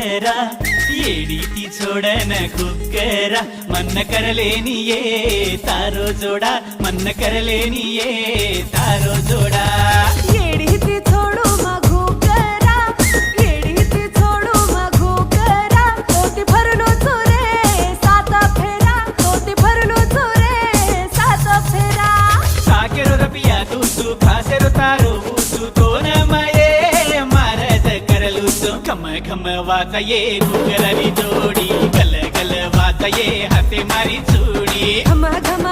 येडी ती छोडन कुकरा मन करलेनिये तारो जोडा मन करलेनिये तारो जोडा येडी ती छोडू मघू करा येडी ती छोडू मघू करा तोती भरलो चोरे सात फेरा तोती भरलो चोरे सात फेरा साकेरो रपिया तू खासेरो तारो तू तो न मये मारद करलू तू खम खम वाताये कुकरानी जोडी गल गल वाताये हाते मारी चूडी घम घम